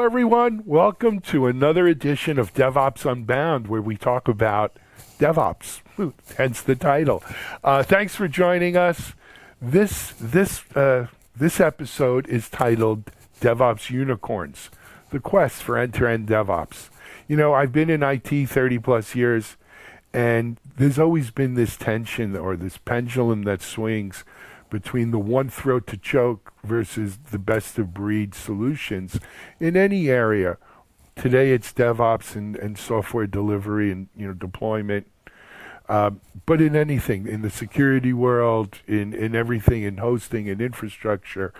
everyone. Welcome to another edition of DevOps Unbound, where we talk about DevOps, hence the title. Thanks for joining us. This episode is titled DevOps Unicorns, the quest for end-to-end DevOps. You know, I've been in IT 30 plus years, and there's always been this tension or this pendulum that swings between the one throat to choke versus the best of breed solutions in any area. Today it's DevOps and software delivery and deployment. But in anything, in the security world, in everything, in hosting and infrastructure,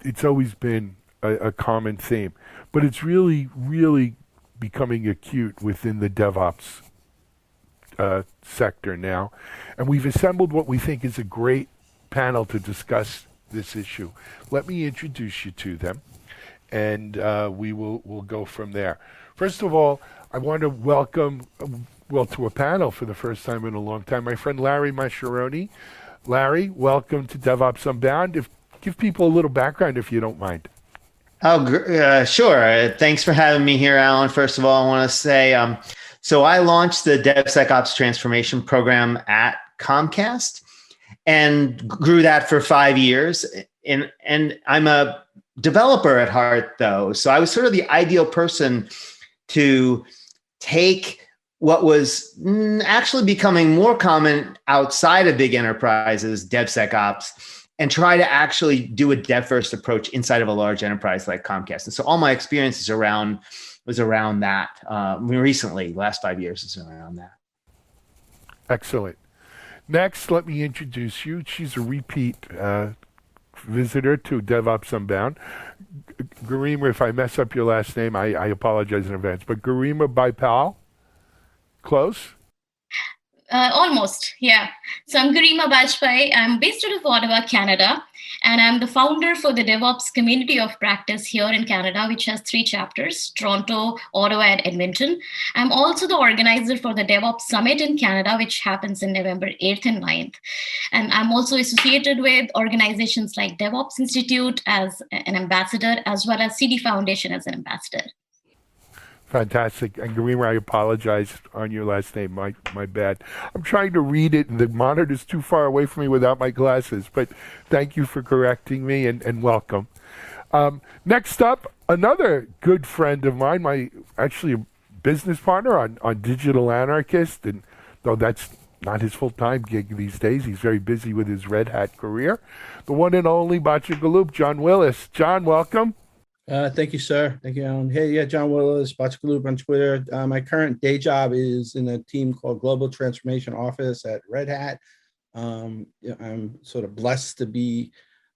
it's always been a common theme. But it's really, really becoming acute within the DevOps sector now. And we've assembled what we think is a great panel to discuss this issue. Let me introduce you to them, and we'll go from there. First of all, I want to welcome, to a panel for the first time in a long time, my friend Larry Maccherone. Larry, welcome to DevOps Unbound. Give people a little background if you don't mind. Oh, sure. Thanks for having me here, Alan. First of all, I want to say, so I launched the DevSecOps transformation program at Comcast and grew that for 5 years. And I'm a developer at heart, though. So I was sort of the ideal person to take what was actually becoming more common outside of big enterprises, DevSecOps, and try to actually do a dev-first approach inside of a large enterprise like Comcast. And so all my experience was around that. Recently, last 5 years is around that. Excellent. Next, let me introduce you. She's a repeat visitor to DevOps Unbound. Garima, if I mess up your last name, I apologize in advance. But Garima Bajpai, close? Almost, yeah. So I'm Garima Bajpai. I'm based out of Ottawa, Canada, and I'm the founder for the DevOps community of practice here in Canada, which has 3 chapters: Toronto, Ottawa, and Edmonton. I'm also the organizer for the DevOps Summit in Canada, which happens in November 8th and 9th. And I'm also associated with organizations like DevOps Institute as an ambassador, as well as CD Foundation as an ambassador. Fantastic. And Garima, I apologize on your last name. My bad. I'm trying to read it, and the monitor's too far away from me without my glasses. But thank you for correcting me, and welcome. Next up, another good friend of mine, actually a business partner on Digital Anarchist, and though that's not his full-time gig these days, he's very busy with his Red Hat career. The one and only Bajpai, John Willis. John, welcome. Thank you, sir. Thank you, Alan. Hey, yeah, John Willis, Bajpai on Twitter. My current day job is in a team called Global Transformation Office at Red Hat. I'm sort of blessed to be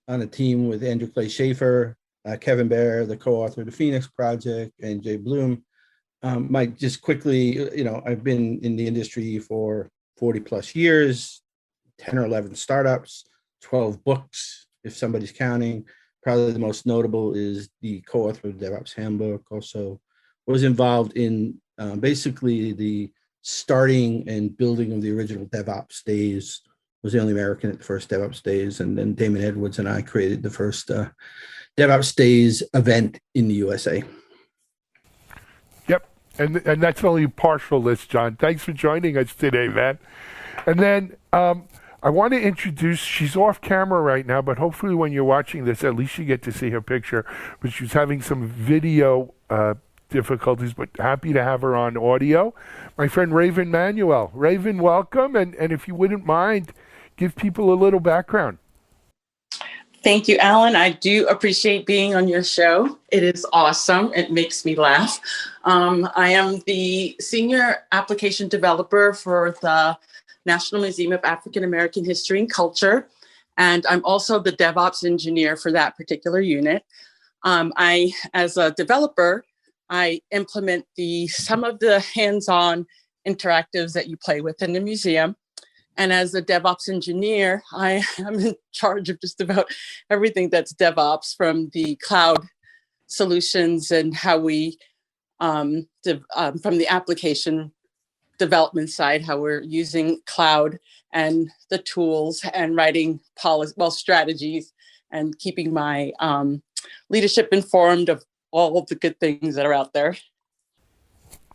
on a team with Andrew Clay Schaefer, Kevin Baer, the co-author of the Phoenix Project, and Jay Bloom. Mike, just quickly, I've been in the industry for 40 plus years, 10 or 11 startups, 12 books, if somebody's counting. Probably the most notable is the co-author of DevOps Handbook. Also was involved in basically the starting and building of the original DevOps Days. Was the only American at the first DevOps Days. And then Damon Edwards and I created the first DevOps Days event in the USA. Yep. And that's only a partial list, John. Thanks for joining us today, man. And then I want to introduce, she's off camera right now, but hopefully when you're watching this, at least you get to see her picture. But she's having some video difficulties, but happy to have her on audio. My friend Ravyn Manuel. Ravyn, welcome. And if you wouldn't mind, give people a little background. Thank you, Alan. I do appreciate being on your show. It is awesome. It makes me laugh. I am the senior application developer for the National Museum of African American History and Culture. And I'm also the DevOps engineer for that particular unit. As a developer, I implement some of the hands-on interactives that you play with in the museum. And as a DevOps engineer, I am in charge of just about everything that's DevOps, from the cloud solutions and how we, from the application development side, how we're using cloud and the tools and writing strategies, and keeping my leadership informed of all of the good things that are out there.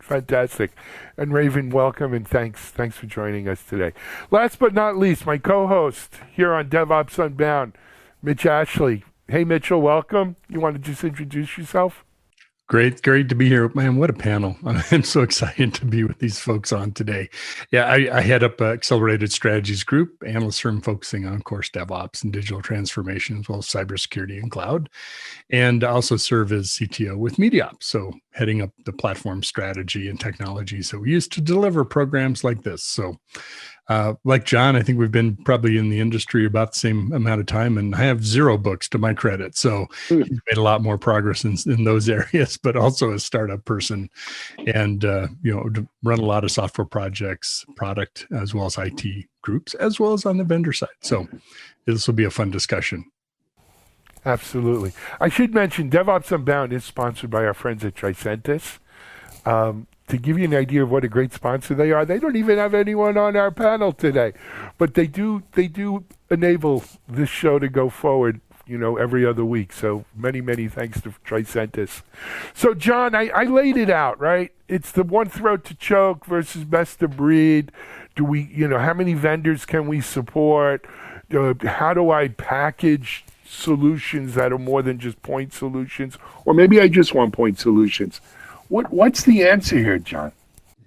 Fantastic. And Ravyn, welcome and thanks for joining us today. Last but not least, my co-host here on DevOps Unbound, Mitch Ashley. Hey, Mitchell, welcome. You want to just introduce yourself? Great to be here. Man, what a panel. I'm so excited to be with these folks on today. Yeah, I head up Accelerated Strategies Group, analyst firm focusing on, of course, DevOps and digital transformation, as well as cybersecurity and cloud, and also serve as CTO with MediaOps, so heading up the platform strategy and technologies that we use to deliver programs like this. So like John, I think we've been probably in the industry about the same amount of time, and I have 0 books to my credit. So he's made a lot more progress in those areas, but also a startup person and, run a lot of software projects, product, as well as IT groups, as well as on the vendor side. So this will be a fun discussion. Absolutely. I should mention DevOps Unbound is sponsored by our friends at Tricentis. To give you an idea of what a great sponsor they are, they don't even have anyone on our panel today, but they do enable this show to go forward, every other week. So many thanks to Tricentis. So John, I laid it out, right? It's the one throat to choke versus best of breed. Do we, how many vendors can we support? How do I package solutions that are more than just point solutions? Or maybe I just want point solutions. What's the answer here, John?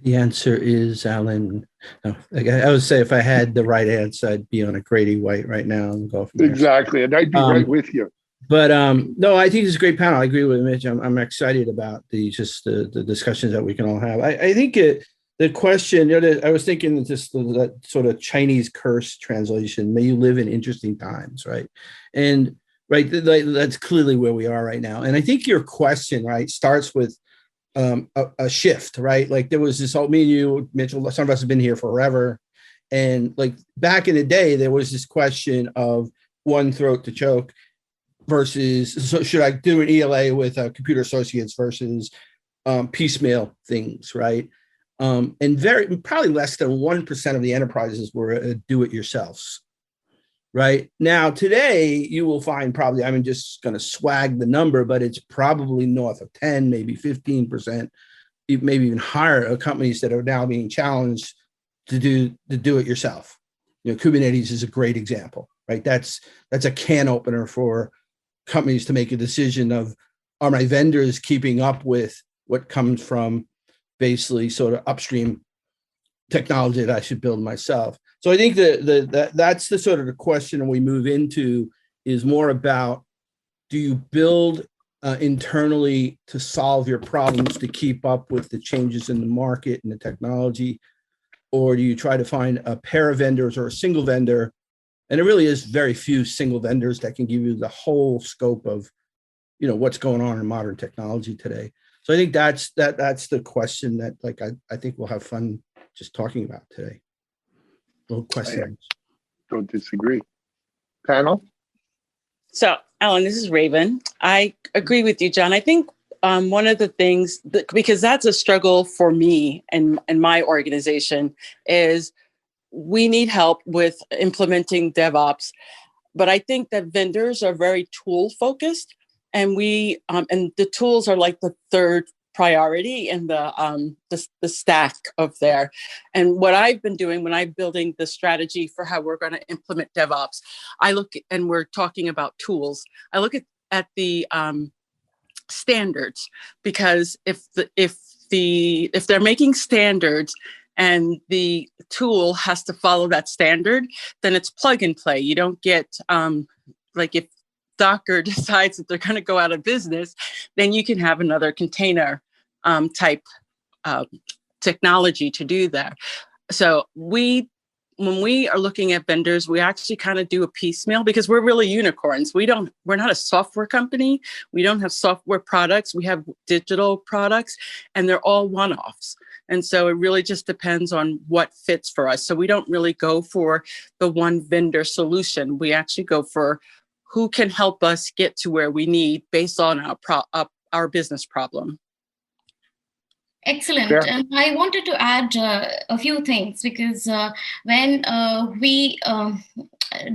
The answer is, Alan, I would say if I had the right answer, I'd be on a Grady White right now and go from there. Exactly, and I'd be right with you. But no, I think it's a great panel. I agree with Mitch. I'm excited about the discussions that we can all have. I think the question, I was thinking just that sort of Chinese curse translation, may you live in interesting times, right? And right, that's clearly where we are right now. And I think your question, right, starts with a shift, right? Like there was this whole, me and you, Mitchell, some of us have been here forever. And like back in the day, there was this question of one throat to choke versus, so should I do an ELA with computer associates versus piecemeal things, right? And probably less than 1% of the enterprises were do-it-yourselfs. Right now, today, you will find probably, I'm just going to swag the number, but it's probably north of 10, maybe 15%, maybe even higher of companies that are now being challenged to do it yourself. Kubernetes is a great example, right? That's a can opener for companies to make a decision of, are my vendors keeping up with what comes from basically sort of upstream technology that I should build myself? So I think that's the sort of the question we move into is more about, do you build internally to solve your problems to keep up with the changes in the market and the technology? Or do you try to find a pair of vendors or a single vendor? And there really is very few single vendors that can give you the whole scope of, what's going on in modern technology today. So I think that's the question that I think we'll have fun just talking about today. No questions. I don't disagree. Panel? So, Alan, this is Ravyn. I agree with you, John. I think one of the things, because that's a struggle for me and my organization, is we need help with implementing DevOps. But I think that vendors are very tool focused, and and the tools are like the third priority in the stack of there. And what I've been doing when I'm building the strategy for how we're going to implement DevOps, I look, and we're talking about tools, I look at the standards, because if they're making standards and the tool has to follow that standard, then it's plug and play. You don't get if Docker decides that they're going to go out of business, then you can have another container type technology to do that. So when we are looking at vendors, we actually kind of do a piecemeal, because we're really unicorns. We're not a software company. We don't have software products. We have digital products, and they're all one-offs. And so it really just depends on what fits for us. So we don't really go for the one vendor solution. We actually go for who can help us get to where we need based on our business problem. Excellent. Sure. And I wanted to add a few things, because when we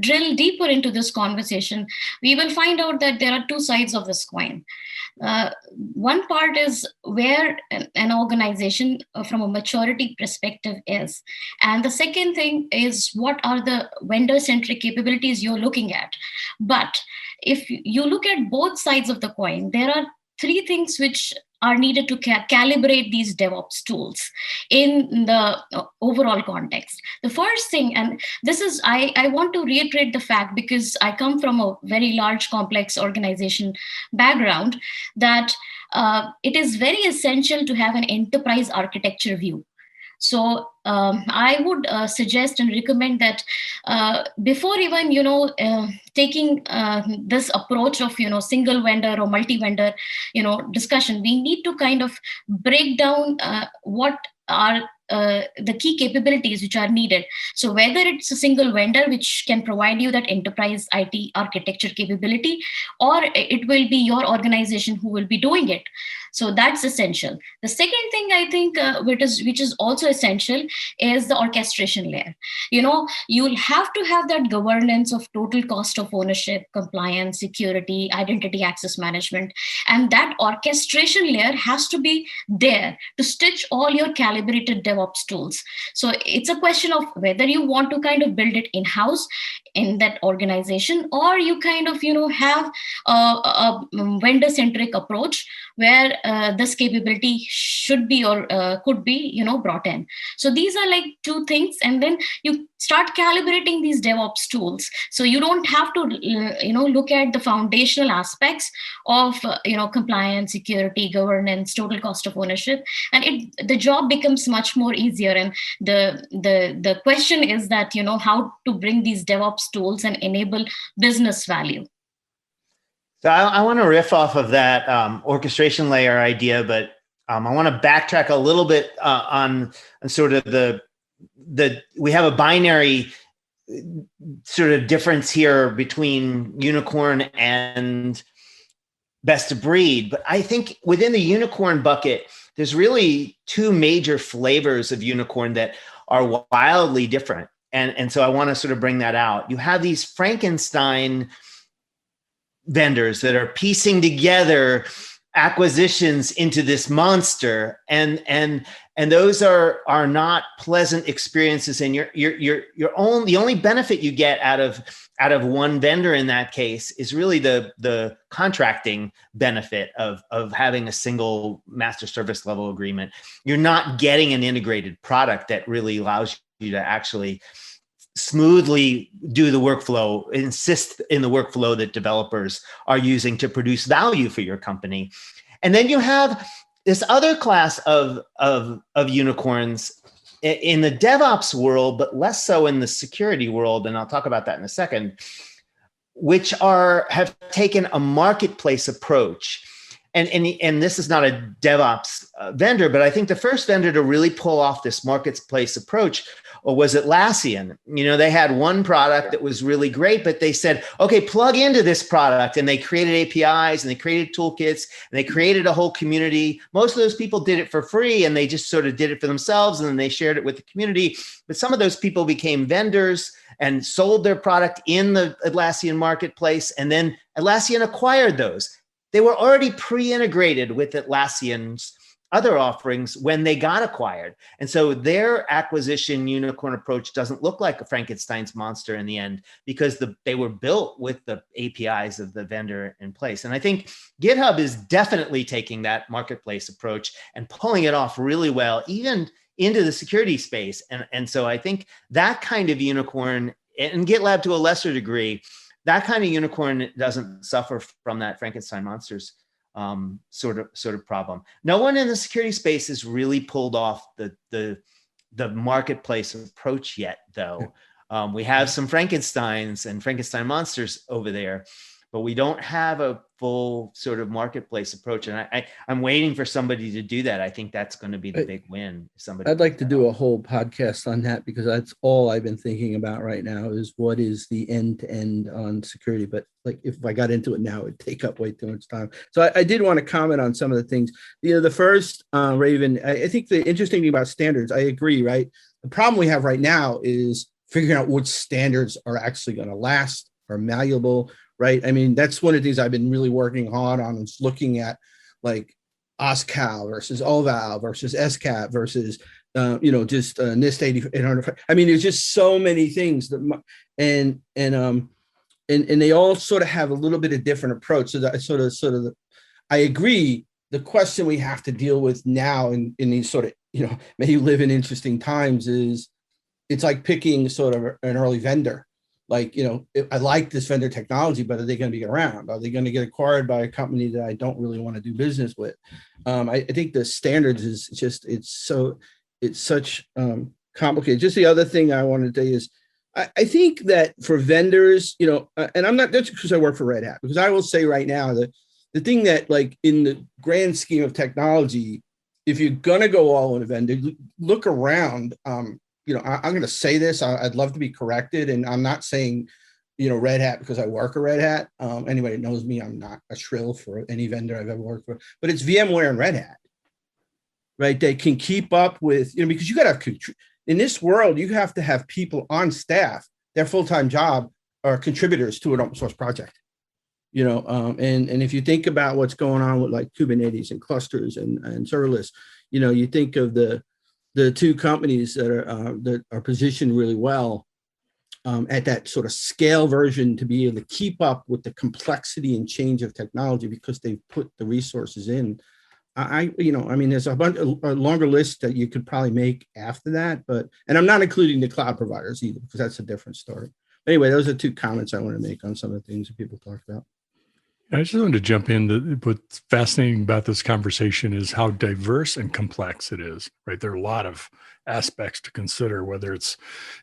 drill deeper into this conversation, we will find out that there are two sides of this coin. One part is where an organization from a maturity perspective is. And the second thing is what are the vendor-centric capabilities you're looking at. But if you look at both sides of the coin, there are three things which are needed to calibrate these DevOps tools in the overall context. The first thing, and this is, I want to reiterate the fact because I come from a very large, complex organization background, that it is very essential to have an enterprise architecture view. So I would suggest and recommend that before even taking this approach of single vendor or multi-vendor discussion, we need to kind of break down what are the key capabilities which are needed. So whether it's a single vendor which can provide you that enterprise IT architecture capability, or it will be your organization who will be doing it. So that's essential. The second thing I think which is also essential is the orchestration layer. You'll have to have that governance of total cost of ownership, compliance, security, identity access management. And that orchestration layer has to be there to stitch all your calibrated DevOps tools. So it's a question of whether you want to kind of build it in-house in that organization, or you kind of have a vendor-centric approach where this capability should be or could be brought in. So these are like two things, and then you start calibrating these DevOps tools. So you don't have to look at the foundational aspects of compliance, security, governance, total cost of ownership, and the job becomes much more easier. And the question is that how to bring these DevOps tools and enable business value. So I want to riff off of that orchestration layer idea, but I want to backtrack a little bit on sort of we have a binary sort of difference here between unicorn and best of breed. But I think within the unicorn bucket, there's really two major flavors of unicorn that are wildly different. And so I want to sort of bring that out. You have these Frankenstein vendors that are piecing together acquisitions into this monster, and those are not pleasant experiences. And the only benefit you get out of one vendor in that case is really the contracting benefit of having a single master service level agreement. You're not getting an integrated product that really allows you to actually smoothly do the workflow, insist in the workflow that developers are using to produce value for your company. And then you have this other class of unicorns in the DevOps world, but less so in the security world, and I'll talk about that in a second, which have taken a marketplace approach. And this is not a DevOps vendor, but I think the first vendor to really pull off this marketplace approach was Atlassian. They had one product that was really great, but they said, okay, plug into this product. And they created APIs and they created toolkits and they created a whole community. Most of those people did it for free and they just sort of did it for themselves and then they shared it with the community. But some of those people became vendors and sold their product in the Atlassian marketplace. And then Atlassian acquired those. They were already pre-integrated with Atlassian's other offerings when they got acquired. And so their acquisition unicorn approach doesn't look like a Frankenstein's monster in the end, because they were built with the APIs of the vendor in place. And I think GitHub is definitely taking that marketplace approach and pulling it off really well, even into the security space. And so I think that kind of unicorn, and GitLab to a lesser degree, that kind of unicorn doesn't suffer from that Frankenstein monsters sort of problem. No one in the security space has really pulled off the marketplace approach yet, though. We have some Frankensteins and Frankenstein monsters over there, but we don't have a full sort of marketplace approach. And I'm waiting for somebody to do that. I think that's going to be the big win. I'd like to do a whole podcast on that, because that's all I've been thinking about right now is what is the end-to-end on security. But like, if I got into it now, it'd take up way too much time. So I did want to comment on some of the things. The first, Ravyn, I think the interesting thing about standards, I agree, right? The problem we have right now is figuring out which standards are actually going to last, are malleable, right? I mean, that's one of the things I've been really working hard on, is looking at like OSCAL versus OVAL versus SCAP versus, just NIST 800. I mean, there's just so many things that, and they all sort of have a little bit of different approach. So that I agree. The question we have to deal with now in these sort of, may you live in interesting times, is it's like picking sort of an early vendor. Like, I like this vendor technology, but are they going to be around? Are they going to get acquired by a company that I don't really want to do business with? I think the standards is just, it's such complicated. Just the other thing I wanted to say is, I think that for vendors, and I'm not, that's because I work for Red Hat, because I will say right now that the thing that, like, in the grand scheme of technology, if you're going to go all in a vendor, look around. I'm going to say this, I'd love to be corrected. And I'm not saying, Red Hat because I work at Red Hat. Anybody that knows me, I'm not a shrill for any vendor I've ever worked for, but it's VMware and Red Hat, right? They can keep up with, because you got to have, in this world, you have to have people on staff. Their full-time job are contributors to an open source project, and if you think about what's going on with like Kubernetes and clusters and serverless, you think of the two companies that are positioned really well at that sort of scale version to be able to keep up with the complexity and change of technology because they've put the resources in. There's a longer list that you could probably make after that, and I'm not including the cloud providers either, because that's a different story. Anyway, those are two comments I want to make on some of the things that people talked about. I just wanted to jump in. What's fascinating about this conversation is how diverse and complex it is, right? There are a lot of aspects to consider, whether it's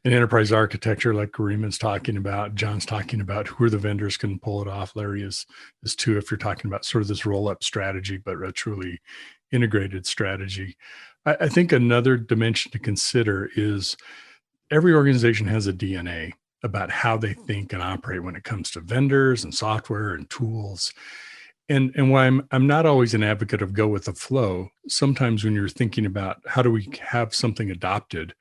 an enterprise architecture like Garima's talking about, John's talking about, who are the vendors can pull it off. Larry is too, if you're talking about sort of this roll-up strategy, but a truly integrated strategy. I think another dimension to consider is every organization has a DNA about how they think and operate when it comes to vendors and software and tools. And while I'm not always an advocate of go with the flow, sometimes when you're thinking about how do we have something adopted,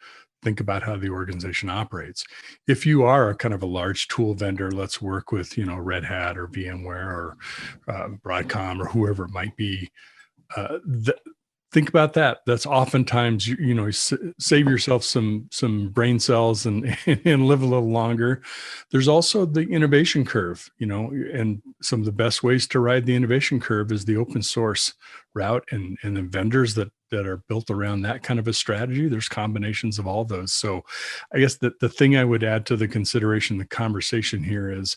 think about how the organization operates. If you are a kind of a large tool vendor, let's work with, Red Hat or VMware or Broadcom or whoever it might be. Think about that. That's oftentimes, save yourself some brain cells and live a little longer. There's also the innovation curve, and some of the best ways to ride the innovation curve is the open source route and the vendors that are built around that kind of a strategy. There's combinations of all those. So I guess the thing I would add to the consideration, the conversation here is,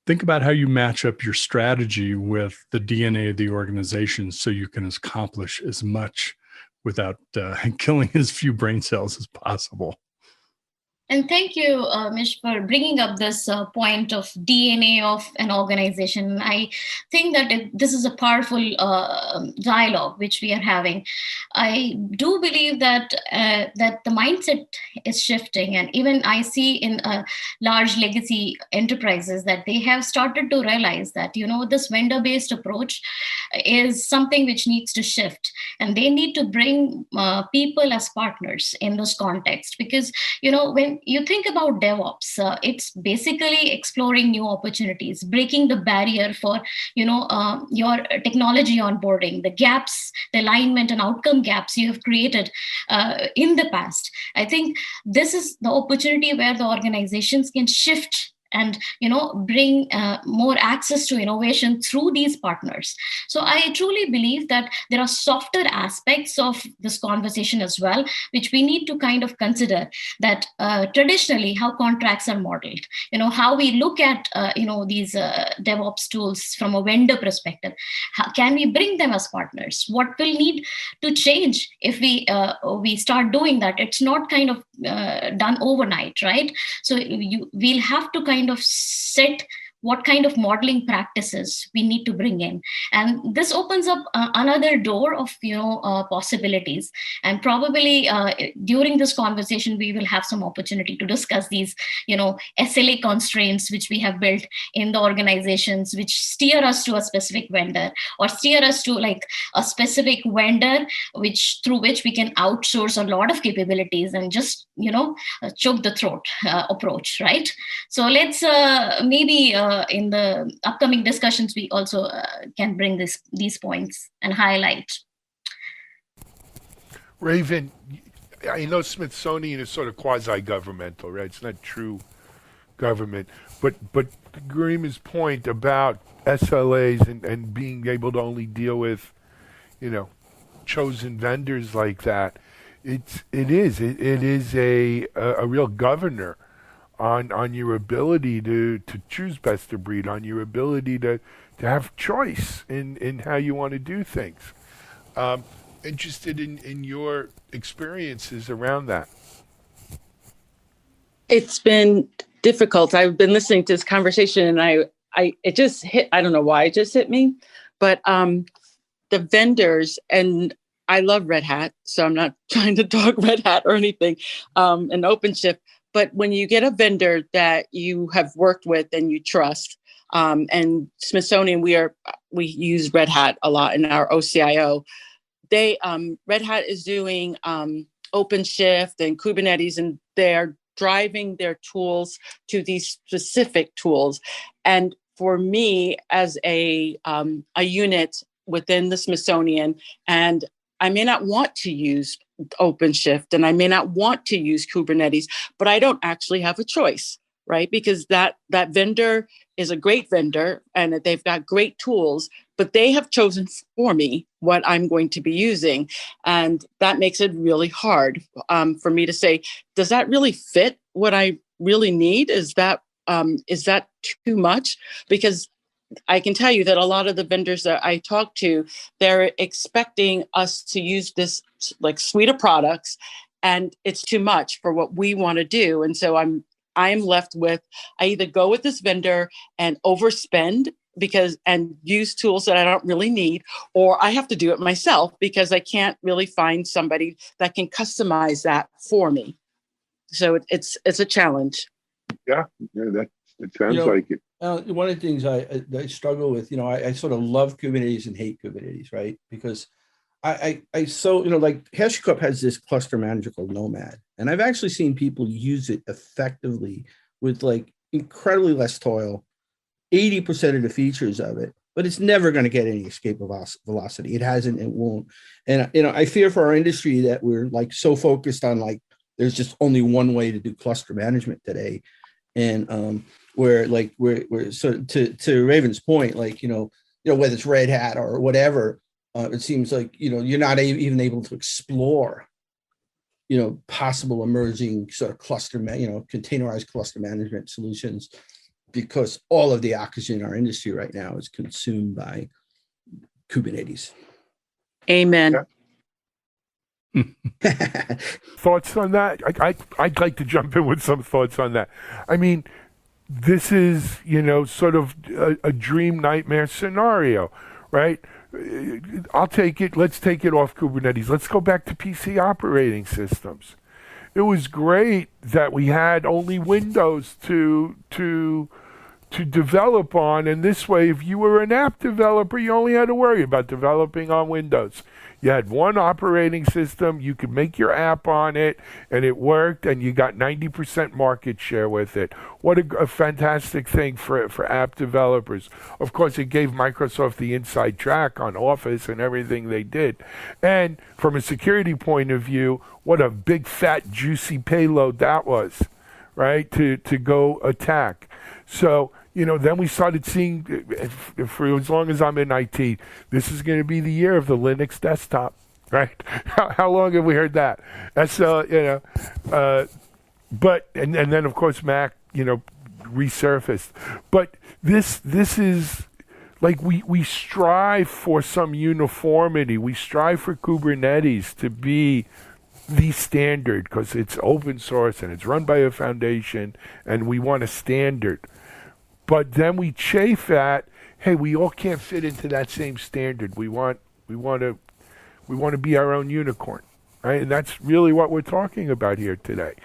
think about how you match up your strategy with the DNA of the organization so you can accomplish as much without killing as few brain cells as possible. And thank you, Mitch, for bringing up this point of DNA of an organization. I think that this is a powerful dialogue which we are having. I do believe that that the mindset is shifting, and even I see in large legacy enterprises that they have started to realize that this vendor-based approach is something which needs to shift, and they need to bring people as partners in this context, because when you think about DevOps, it's basically exploring new opportunities, breaking the barrier for your technology onboarding, the gaps, the alignment and outcome gaps you have created in the past. I think this is the opportunity where the organizations can shift and bring more access to innovation through these partners. So I truly believe that there are softer aspects of this conversation as well, which we need to kind of consider, that traditionally how contracts are modeled, how we look at these DevOps tools from a vendor perspective. How can we bring them as partners? What will need to change if we start doing that? It's not kind of done overnight, right? So we'll have to kind of set what kind of modeling practices we need to bring in. And this opens up another door of possibilities. And probably during this conversation, we will have some opportunity to discuss these SLA constraints which we have built in the organizations, which steer us to a specific vendor or steer us to like a specific vendor through which we can outsource a lot of capabilities and just choke the throat approach, right? So let's maybe the upcoming discussions, we also can bring these points and highlight. Ravyn, I know Smithsonian is sort of quasi-governmental, right? It's not true government, but Garima's point about SLAs and being able to only deal with, chosen vendors like that, it is a real governor on your ability to choose best of breed, on your ability to have choice in how you want to do things. Interested in your experiences around that. It's been difficult. I've been listening to this conversation and it just hit, I don't know why it just hit me, but the vendors, and I love Red Hat, so I'm not trying to talk Red Hat or anything, and OpenShift, but when you get a vendor that you have worked with and you trust, and Smithsonian, we use Red Hat a lot in our OCIO. Red Hat is doing OpenShift and Kubernetes, and they're driving their tools to these specific tools. And for me, as a unit within the Smithsonian, and I may not want to use OpenShift and I may not want to use Kubernetes, but I don't actually have a choice, right? Because that vendor is a great vendor and they've got great tools, but they have chosen for me what I'm going to be using. And that makes it really hard for me to say, does that really fit what I really need? Is that too much? Because I can tell you that a lot of the vendors that I talk to, they're expecting us to use this like suite of products, and it's too much for what we want to do. And so I'm left with, I either go with this vendor and overspend and use tools that I don't really need, or I have to do it myself because I can't really find somebody that can customize that for me. So it's a challenge. Yeah, it sounds like it. One of the things I struggle with, I sort of love Kubernetes and hate Kubernetes, right? Because like HashiCorp has this cluster manager called Nomad, and I've actually seen people use it effectively with like incredibly less toil, 80% of the features of it, but it's never going to get any escape velocity. It hasn't, it won't. And I fear for our industry that we're like so focused on like there's just only one way to do cluster management today, and where so to Ravyn's point, like whether it's Red Hat or whatever, it seems like you're not even able to explore possible emerging sort of cluster containerized cluster management solutions, because all of the oxygen in our industry right now is consumed by Kubernetes. Amen. Yeah. Thoughts on that? I'd like to jump in with some thoughts on that. I mean, this is, sort of a dream nightmare scenario, right? Let's take it off Kubernetes. Let's go back to PC operating systems. It was great that we had only Windows to develop on, and this way, if you were an app developer, you only had to worry about developing on Windows. You had one operating system, you could make your app on it, and it worked, and you got 90% market share with it. What a fantastic thing for app developers. Of course, it gave Microsoft the inside track on Office and everything they did. And from a security point of view, what a big, fat, juicy payload that was, right, to go attack. So, then we started seeing, for as long as I'm in IT, this is going to be the year of the Linux desktop, right? How long have we heard that? That's, but, and then of course Mac, resurfaced. But this is, like we strive for some uniformity. We strive for Kubernetes to be the standard because it's open source and it's run by a foundation, and we want a standard. But then we chafe at, hey, we all can't fit into that same standard. We want to be our own unicorn, right? And that's really what we're talking about here today.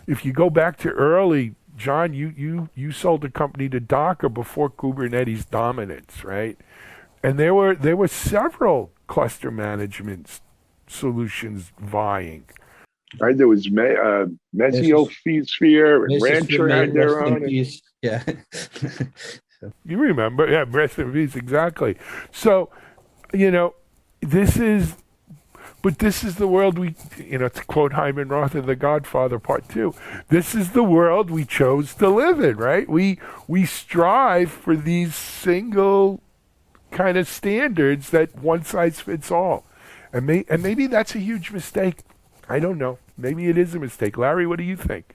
If you go back to early, John, you sold a company to Docker before Kubernetes dominance, right? And there were several cluster management solutions vying. Right, there was Mesiosphere and Rancher had their Rest in own. peace. Yeah. You remember, yeah, rest in peace, exactly. So, this is the world to quote Hyman Roth in The Godfather Part 2, this is the world we chose to live in, right? We strive for these single kind of standards that one size fits all. And maybe that's a huge mistake. I don't know. Maybe it is a mistake. Larry, what do you think?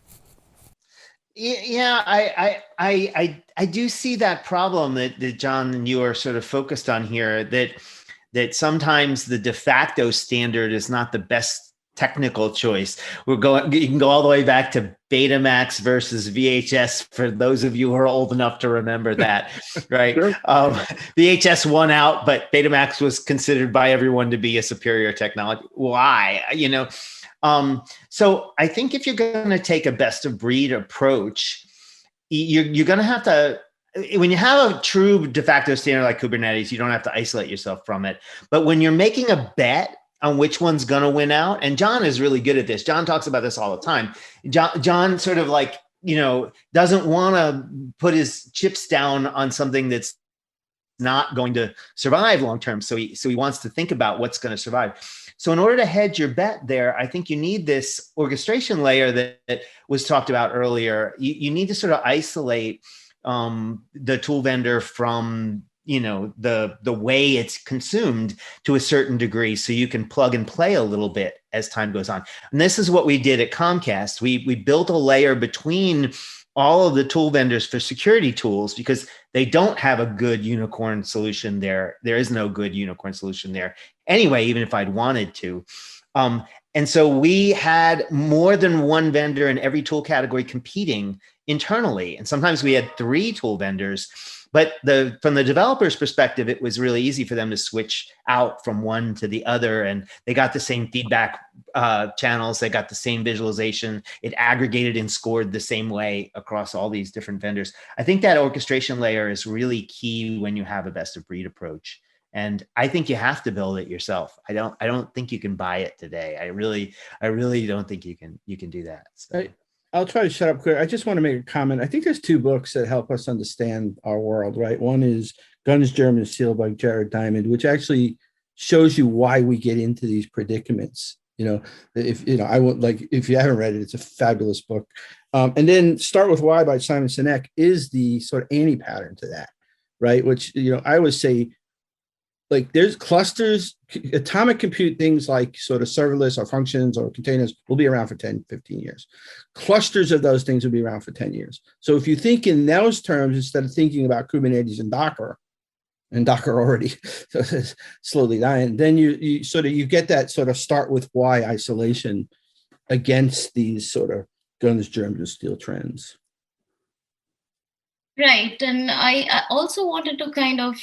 Yeah, I do see that problem that John and you are sort of focused on here, that sometimes the de facto standard is not the best technical choice. You can go all the way back to Betamax versus VHS for those of you who are old enough to remember that, right? Sure. VHS won out, but Betamax was considered by everyone to be a superior technology. Why? So I think if you're going to take a best of breed approach, you're going to have to, when you have a true de facto standard like Kubernetes, you don't have to isolate yourself from it. But when you're making a bet on which one's going to win out, and John is really good at this. John talks about this all the time. John sort of like, doesn't want to put his chips down on something that's not going to survive long term. So he wants to think about what's going to survive. So in order to hedge your bet there, I think you need this orchestration layer that was talked about earlier. You need to sort of isolate the tool vendor from the way it's consumed to a certain degree, so you can plug and play a little bit as time goes on. And this is what we did at Comcast. We built a layer between all of the tool vendors for security tools, because they don't have a good unicorn solution there. There is no good unicorn solution there anyway, even if I'd wanted to. And so we had more than one vendor in every tool category competing internally. And sometimes we had 3 tool vendors. But from the developer's perspective, it was really easy for them to switch out from one to the other, and they got the same feedback channels. They got the same visualization. It aggregated and scored the same way across all these different vendors. I think that orchestration layer is really key when you have a best of breed approach. And I think you have to build it yourself. I don't think you can buy it today. I really don't think you can do that. So. I'll try to shut up quick. I just want to make a comment. I think there's 2 books that help us understand our world, right? One is Guns, Germs, Steel by Jared Diamond, which actually shows you why we get into these predicaments. If you haven't read it, it's a fabulous book. And then Start With Why by Simon Sinek is the sort of anti-pattern to that, right? Which, I would say, like, there's clusters, atomic compute things like sort of serverless or functions or containers will be around for 10, 15 years. Clusters of those things will be around for 10 years. So if you think in those terms, instead of thinking about Kubernetes and Docker already slowly dying, then you get that sort of start with why isolation against these sort of guns, germs, and steel trends. Right. And I also wanted to kind of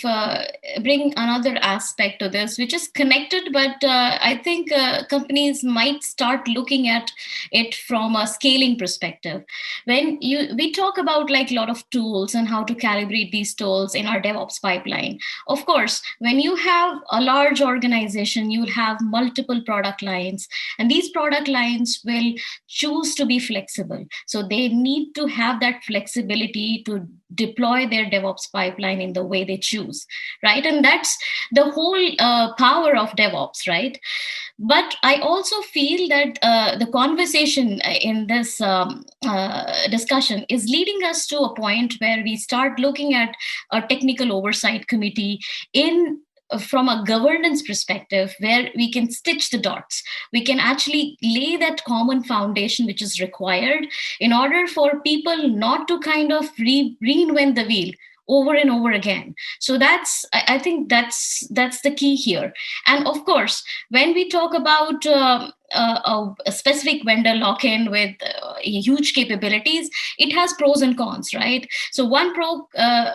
bring another aspect to this, which is connected, but I think companies might start looking at it from a scaling perspective. When we talk about like a lot of tools and how to calibrate these tools in our DevOps pipeline. Of course, when you have a large organization, you'll have multiple product lines, and these product lines will choose to be flexible. So they need to have that flexibility to deploy their DevOps pipeline in the way they choose, right? And that's the whole power of DevOps, right? But I also feel that the conversation in this discussion is leading us to a point where we start looking at a technical oversight committee from a governance perspective, where we can stitch the dots. We can actually lay that common foundation which is required in order for people not to kind of reinvent the wheel over and over again. So I think that's the key here. And of course, when we talk about a specific vendor lock-in with huge capabilities, it has pros and cons, right? So one pro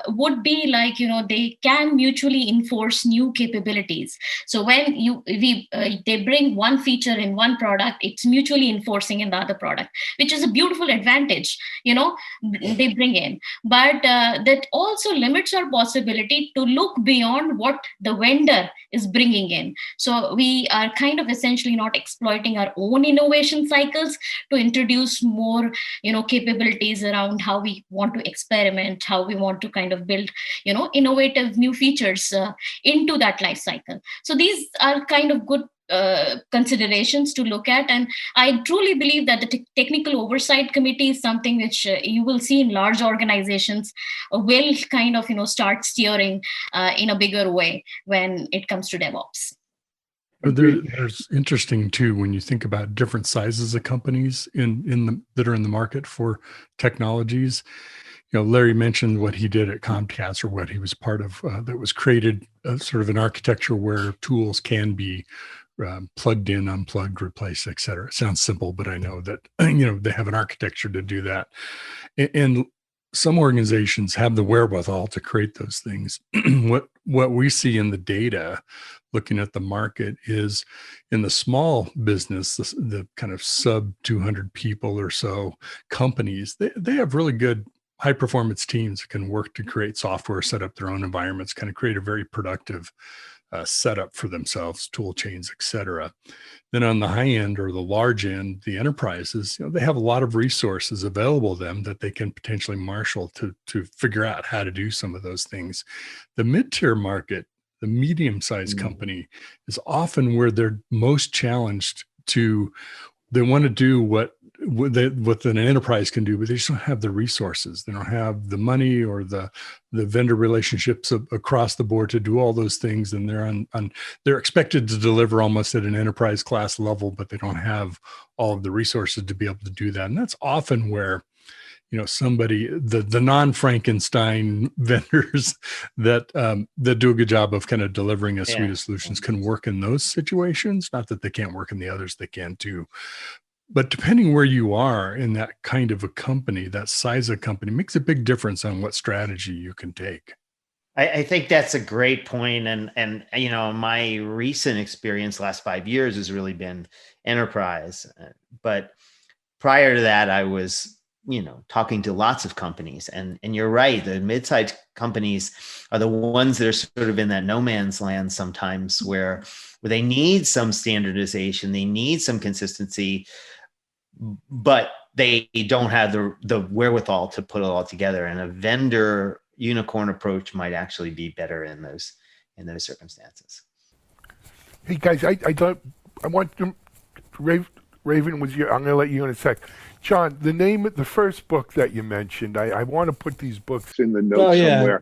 would be like, they can mutually enforce new capabilities. So when they bring one feature in one product, it's mutually enforcing in the other product, which is a beautiful advantage, they bring in. But that also limits our possibility to look beyond what the vendor is bringing in. So we are kind of essentially not exploiting our own innovation cycles to introduce more, capabilities around how we want to experiment, how we want to kind of build, innovative new features into that life cycle. So these are kind of good considerations to look at. And I truly believe that the technical oversight committee is something which you will see in large organizations will kind of, start steering in a bigger way when it comes to DevOps. There's interesting too, when you think about different sizes of companies that are in the market for technologies. Larry mentioned what he did at Comcast, or what he was part of, that was created sort of an architecture where tools can be plugged in, unplugged, replaced, et cetera. It sounds simple, but I know that, they have an architecture to do that. And some organizations have the wherewithal to create those things. What we see in the data, looking at the market, is in the small business, the kind of sub 200 people or so companies, they have really good high performance teams that can work to create software, set up their own environments, kind of create a very productive setup for themselves, tool chains, et cetera. Then on the high end or the large end, the enterprises, they have a lot of resources available to them that they can potentially marshal to figure out how to do some of those things. The mid-tier market, the medium-sized company, is often where they're most challenged to. They want to do what an enterprise can do, but they just don't have the resources. They don't have the money or the vendor relationships across the board to do all those things. And they're expected to deliver almost at an enterprise class level, but they don't have all of the resources to be able to do that. And that's often where, somebody, the non-Frankenstein vendors that do a good job of kind of delivering a suite of solutions can work in those situations. Not that they can't work in the others, they can too. But depending where you are in that kind of a company, that size of company, makes a big difference on what strategy you can take. I think that's a great point. And my recent experience last 5 years has really been enterprise. But prior to that, I was, talking to lots of companies. And you're right, the mid-sized companies are the ones that are sort of in that no man's land sometimes, where they need some standardization, they need some consistency, but they don't have the wherewithal to put it all together. And a vendor unicorn approach might actually be better in those circumstances. Hey guys, I want to, Ravyn was here. I'm going to let you in a sec. John, the first book that you mentioned, I want to put these books in the notes somewhere.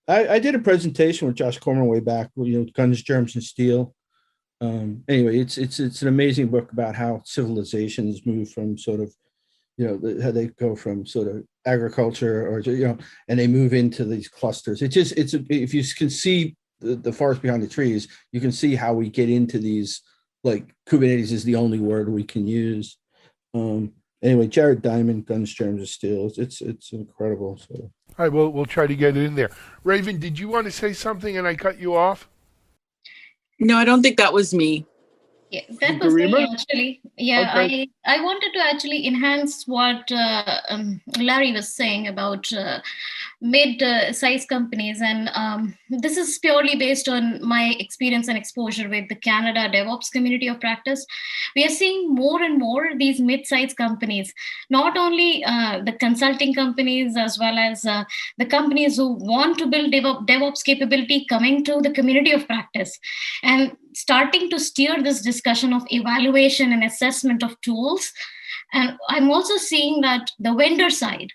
I did a presentation with Josh Corman way back, Guns, Germs, and Steel. Anyway, it's an amazing book about how civilizations move from sort of, how they go from sort of agriculture or, and they move into these clusters. If you can see the forest behind the trees, you can see how we get into these, like Kubernetes is the only word we can use. Anyway, Jared Diamond, Guns, Germs, and Steel. It's incredible. So. All right, we'll try to get it in there. Ravyn, did you want to say something and I cut you off? No, I don't think that was me. Yeah, that was me actually. Yeah, okay. I wanted to actually enhance what Larry was saying about mid-sized companies. And this is purely based on my experience and exposure with the Canada DevOps community of practice. We are seeing more and more these mid-sized companies, not only the consulting companies, as well as the companies who want to build DevOps capability coming to the community of practice and starting to steer this discussion of evaluation and assessment of tools. And I'm also seeing that the vendor side,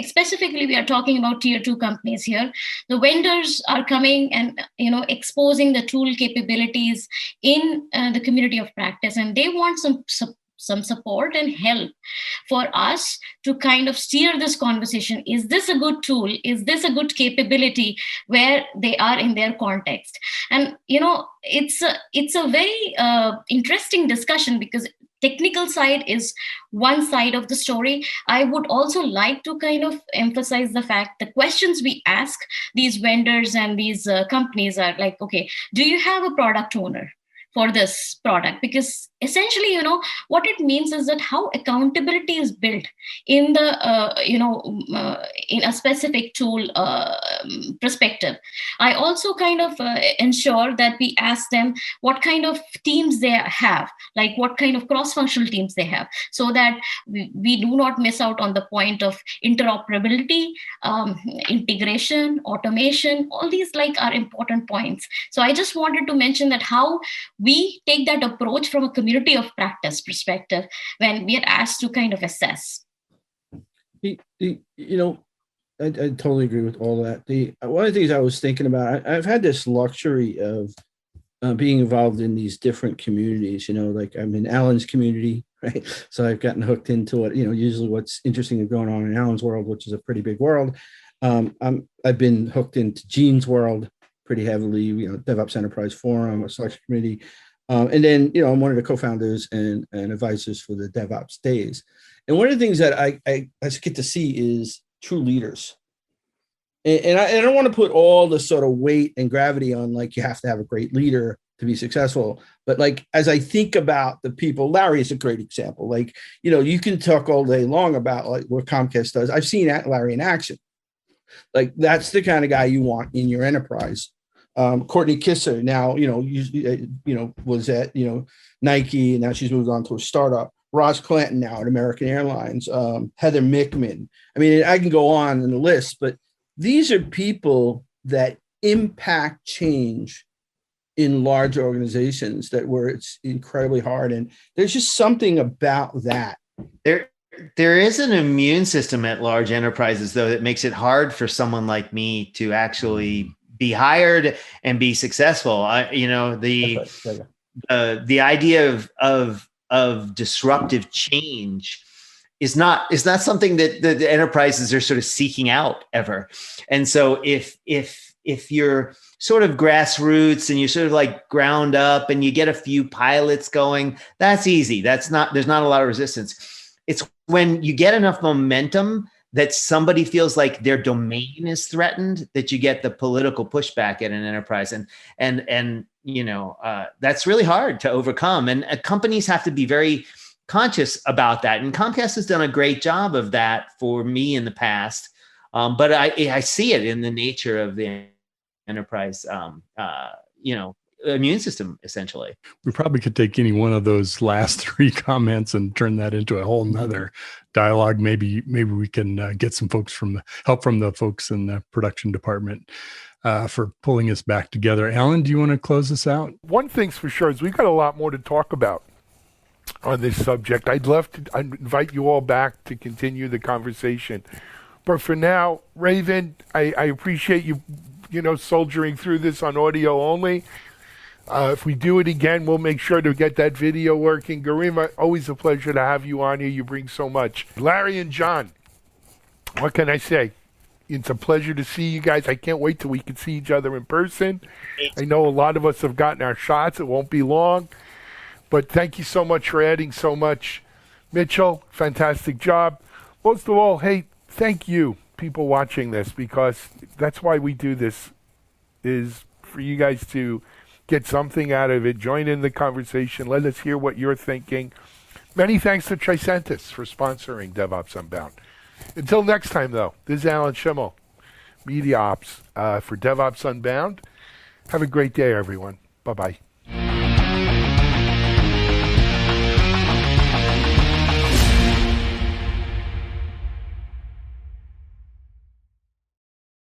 specifically we are talking about tier 2 companies here. The vendors are coming and, exposing the tool capabilities in the community of practice. And they want some support and help for us to kind of steer this conversation. Is this a good tool? Is this a good capability where they are in their context? And, it's a very interesting discussion, because technical side is one side of the story. I would also like to kind of emphasize the fact the questions we ask these vendors and these companies are like, okay, do you have a product owner for this product? Because essentially, what it means is that how accountability is built in the, in a specific tool perspective. I also kind of ensure that we ask them what kind of teams they have, like what kind of cross-functional teams they have, so that we do not miss out on the point of interoperability, integration, automation. All these are important points. So I just wanted to mention that how we take that approach from a community of practice perspective when we are asked to kind of assess. I totally agree with all that. One of the things I was thinking about, I've had this luxury of being involved in these different communities, like I'm in Alan's community, right? So I've gotten hooked into it, usually what's interesting is going on in Alan's world, which is a pretty big world. I've been hooked into Gene's world pretty heavily, DevOps Enterprise Forum, a selection committee. And then, I'm one of the co-founders and advisors for the DevOps Days. And one of the things that I get to see is true leaders. And I don't want to put all the sort of weight and gravity on, you have to have a great leader to be successful. But as I think about the people, Larry is a great example. You can talk all day long about what Comcast does. I've seen Larry in action. That's the kind of guy you want in your enterprise. Courtney Kisser now, was at, Nike, and now she's moved on to a startup. Ross Clanton now at American Airlines. Heather Mickman. I mean, I can go on in the list, but these are people that impact change in large organizations where it's incredibly hard. And there's just something about that. There is an immune system at large enterprises, though, that makes it hard for someone like me to actually be hired and be successful. The idea of disruptive change is not something that the enterprises are sort of seeking out ever. And so if you're sort of grassroots and you're sort of ground up and you get a few pilots going, that's easy. There's not a lot of resistance. It's when you get enough momentum that somebody feels like their domain is threatened, that you get the political pushback at an enterprise. And that's really hard to overcome. And companies have to be very conscious about that. And Comcast has done a great job of that for me in the past. But I see it in the nature of the enterprise, immune system, essentially. We probably could take any one of those last three comments and turn that into a whole nother dialogue. Maybe we can get some help from the folks in the production department for pulling us back together. Alan, do you want to close this out? One thing's for sure is we've got a lot more to talk about on this subject. I'd invite you all back to continue the conversation. But for now, Ravyn, I appreciate you, soldiering through this on audio only. If we do it again, we'll make sure to get that video working. Garima, always a pleasure to have you on here. You bring so much. Larry and John, what can I say? It's a pleasure to see you guys. I can't wait till we can see each other in person. I know a lot of us have gotten our shots. It won't be long. But thank you so much for adding so much. Mitchell, fantastic job. Most of all, hey, thank you, people watching this, because that's why we do this, is for you guys to get something out of it, join in the conversation, let us hear what you're thinking. Many thanks to Tricentis for sponsoring DevOps Unbound. Until next time, though, this is Alan Shimel, Media Ops for DevOps Unbound. Have a great day, everyone. Bye-bye.